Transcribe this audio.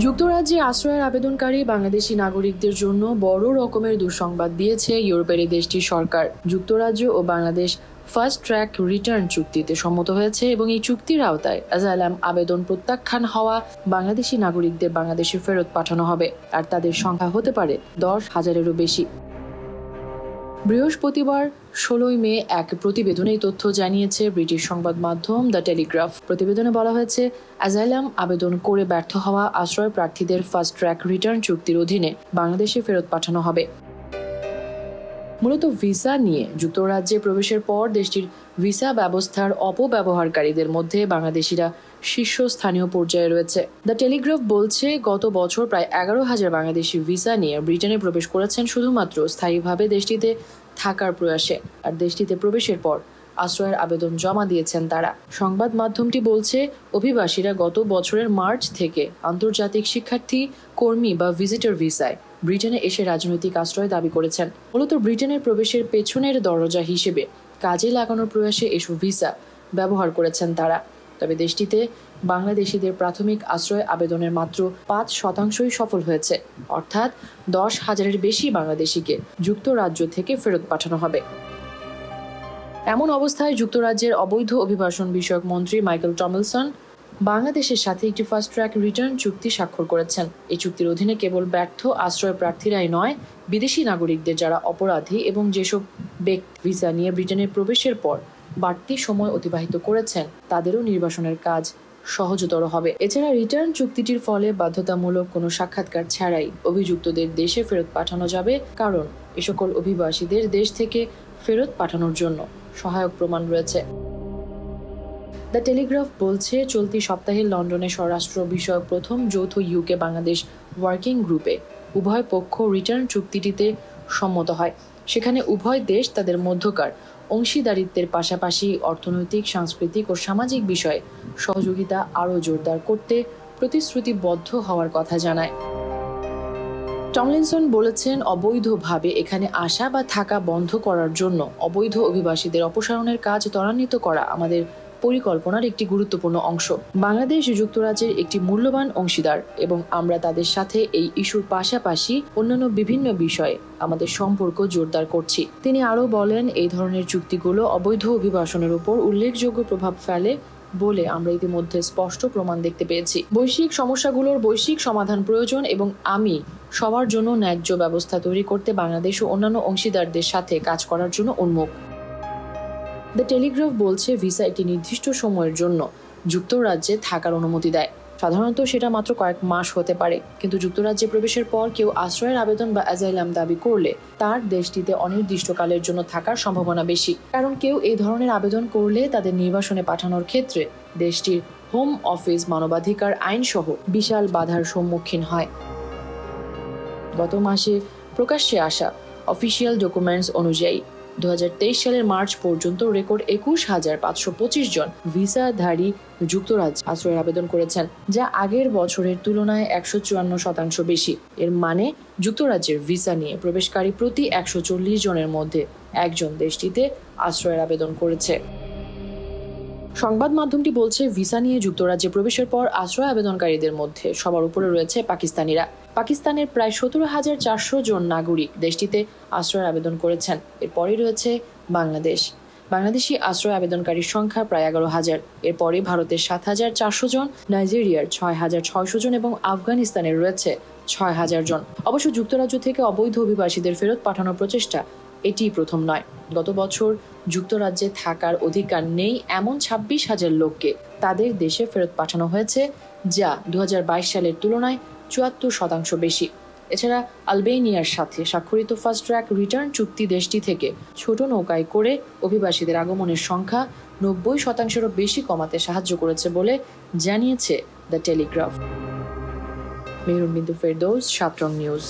যুক্তরাজ্যে আশ্রয়ের আবেদনকারী বাংলাদেশি নাগরিকদের জন্য বড় রকমের দুঃসংবাদ দিয়েছে ইউরোপের এই দেশটির সরকার। যুক্তরাজ্য ও বাংলাদেশ ফাস্ট ট্র্যাক রিটার্ন চুক্তিতে সম্মত হয়েছে এবং এই চুক্তির আওতায় অ্যাজাইলাম আবেদন প্রত্যাখ্যান হওয়া বাংলাদেশি নাগরিকদের বাংলাদেশে ফেরত পাঠানো হবে, আর তাদের সংখ্যা হতে পারে 10,000-এরও বেশি। বৃহস্পতিবার 16 মে এক প্রতিবেদনে এই তথ্য জানিয়েছে ব্রিটিশ সংবাদ মাধ্যম দ্য টেলিগ্রাফ। প্রতিবেদনে বলা হয়েছে, অ্যাজাইলাম আবেদন করে ব্যর্থ হওয়া আশ্রয় প্রার্থীদের ফাস্ট ট্র্যাক রিটার্ন চুক্তির অধীনে বাংলাদেশে ফেরত পাঠানো হবে। মূলত ভিসা নিয়ে যুক্তরাজ্যে প্রবেশের পর দেশটির ভিসা ব্যবস্থার অপব্যবহারকারীদের মধ্যে বাংলাদেশিরা শীর্ষস্থানীয় পর্যায়ে রয়েছে। দ্য টেলিগ্রাফ বলছে, গত বছর প্রায় 11,000 বাংলাদেশি ভিসা নিয়ে ব্রিটেনে প্রবেশ করেছেন শুধুমাত্র স্থায়ীভাবে দেশটিতে থাকার প্রয়াসে, আর দেশটিতে প্রবেশের পর আশ্রয়ের আবেদন জমা দিয়েছেন তারা। সংবাদ মাধ্যমটি বলছে, অভিবাসীরা গত বছরের মার্চ থেকে আন্তর্জাতিক শিক্ষার্থী, কর্মী বা ভিজিটর ভিসায় ব্রিটেনে এসে রাজনৈতিক আশ্রয় দাবি করেছেন। মূলত ব্রিটেনের প্রবেশের পেছনের দরজা হিসেবে কাজে লাগানোর প্রয়াসে এসব ভিসা ব্যবহার করেছেন তারা। তবে দেশটিতে বাংলাদেশিদের প্রাথমিক আশ্রয় আবেদনের মাত্র 5% সফল হয়েছে, অর্থাৎ 10,000-এর বেশি বাংলাদেশিকে যুক্তরাজ্য থেকে ফেরত পাঠানো হবে। এমন অবস্থায় যুক্তরাজ্যের অবৈধ অভিবাসন বিষয়ক মন্ত্রী মাইকেল টমলিনসন বাংলাদেশের সাথে একটি ফাস্ট ট্র্যাক রিটার্ন চুক্তি স্বাক্ষর করেছেন। এই চুক্তির অধীনে কেবল ব্যর্থ আশ্রয় প্রার্থীরাই নয়, বিদেশি নাগরিকদের যারা অপরাধী এবং যেসব ব্যক্তি ভিসা নিয়ে ব্রিটেনে প্রবেশের পর বাড়তি সময় অতিবাহিত করেছেন তাদেরও নির্বাসনের কাজ সহজতর হবে। এছাড়া রিটার্ন চুক্তিটির ফলে বাধ্যতামূলক কোনো সাক্ষাৎকার ছাড়াই অভিযুক্তদের দেশে ফেরত পাঠানো যাবে, কারণ এ সকল অভিবাসীদের দেশ থেকে ফেরত পাঠানোর জন্য সহায়ক প্রমাণ রয়েছে। দ্য টেলিগ্রাফ বলছে, চলতি সপ্তাহে লন্ডনে স্বরাষ্ট্র বিষয়ক প্রথম যৌথ ইউকে বাংলাদেশ ওয়ার্কিং গ্রুপে উভয় পক্ষ রিটার্ন চুক্তিটিতে সম্মত হয়। সেখানে উভয় দেশ তাদের মধ্যকার অংশীদারিত্বের পাশাপাশি অর্থনৈতিক, সাংস্কৃতিক ও সামাজিক বিষয়ে সহযোগিতা আরও জোরদার করতে প্রতিশ্রুতিবদ্ধ হওয়ার কথা জানায়। টমলিনসন বলেছেন, অবৈধভাবে এখানে আসা বা থাকা বন্ধ করার জন্য অবৈধ অভিবাসীদের অপসারণের কাজ ত্বরান্বিত করা আমাদের পরিকল্পনার একটি গুরুত্বপূর্ণ অংশ। বাংলাদেশ যুক্তরাজ্যের একটি মূল্যবান অংশীদার এবং আমরা তাদের সাথে এই ইস্যুর পাশাপাশি অন্যান্য বিভিন্ন বিষয়ে আমাদের সম্পর্ক জোরদার করছি। তিনি আরও বলেন, এই ধরনের চুক্তিগুলো অবৈধ অভিবাসনের উপর উল্লেখযোগ্য প্রভাব ফেলে বলে আমরা ইতিমধ্যে স্পষ্ট প্রমাণ দেখতে পেয়েছি। বৈশ্বিক সমস্যাগুলোর বৈশ্বিক সমাধান প্রয়োজন এবং আমি সবার জন্য ন্যায্য ব্যবস্থা তৈরি করতে বাংলাদেশ ও অন্যান্য অংশীদারদের সাথে কাজ করার জন্য উন্মুখ। দ্য টেলিগ্রাফ বলছে, ভিসা একটি নির্দিষ্ট সময়ের জন্য যুক্তরাজ্যে থাকার অনুমতি দেয়। সাধারণত সেটা মাত্র কয়েক মাস হতে পারে, কিন্তু যুক্তরাজ্যে প্রবেশের পর কেউ আশ্রয়ের আবেদন বা অ্যাজাইলাম দাবি করলে তার দেশটিতে অনির্দিষ্টকালের জন্য থাকার সম্ভাবনা বেশি, কারণ কেউ এই ধরনের আবেদন করলে তাদের নির্বাসনে পাঠানোর ক্ষেত্রে দেশটির হোম অফিস মানবাধিকার আইন সহ বিশাল বাধার সম্মুখীন হয়। গত মাসে প্রকাশ্যে আসা অফিসিয়াল ডকুমেন্টস অনুযায়ী 2023 সালের মার্চ পর্যন্ত রেকর্ড 21,525 জন ভিসাধারী যুক্তরাজ্যে আশ্রয়ের আবেদন করেছেন, যা আগের বছরের তুলনায় 154% বেশি। এর মানে যুক্তরাজ্যের ভিসা নিয়ে প্রবেশকারী প্রতি 140 জনের মধ্যে একজন দেশটিতে আশ্রয়ের আবেদন করেছে। সংবাদ মাধ্যমটি বলছে, ভিসা নিয়ে যুক্তরাজ্যে প্রবেশের পর আশ্রয় আবেদনকারীদের মধ্যে সবার উপরে রয়েছে পাকিস্তানিরা। পাকিস্তানের প্রায় 17,400 জন নাগরিক দেশটিতে আশ্রয়ের আবেদন করেছেন। এরপরই রয়েছে বাংলাদেশ। বাংলাদেশি আশ্রয় আবেদনকারীর সংখ্যা প্রায় 11,000। এরপরে ভারতের 7,400 জন, নাইজেরিয়ার 6,600 জন এবং আফগানিস্তানের রয়েছে 6,000 জন। অবশ্য যুক্তরাজ্য থেকে অবৈধ অভিবাসীদের ফেরত পাঠানোর প্রচেষ্টা এটিই প্রথম নয়। গত বছর যুক্তরাজ্যে থাকার অধিকার নেই এমন 26,000 লোককে তাদের দেশে ফেরত পাঠানো হয়েছে, যা 2022 সালের তুলনায় 74% বেশি। এছাড়া আলবেনিয়ার সাথে স্বাক্ষরিত ফাস্ট ট্র্যাক রিটার্ন চুক্তি দেশটি থেকে ছোট নৌকায় করে অভিবাসীদের আগমনের সংখ্যা 90%-এরও বেশি কমাতে সাহায্য করেছে বলে জানিয়েছে দ্য টেলিগ্রাফ। মেহরুন বিন্দু ফেরদৌস, 7রং নিউজ।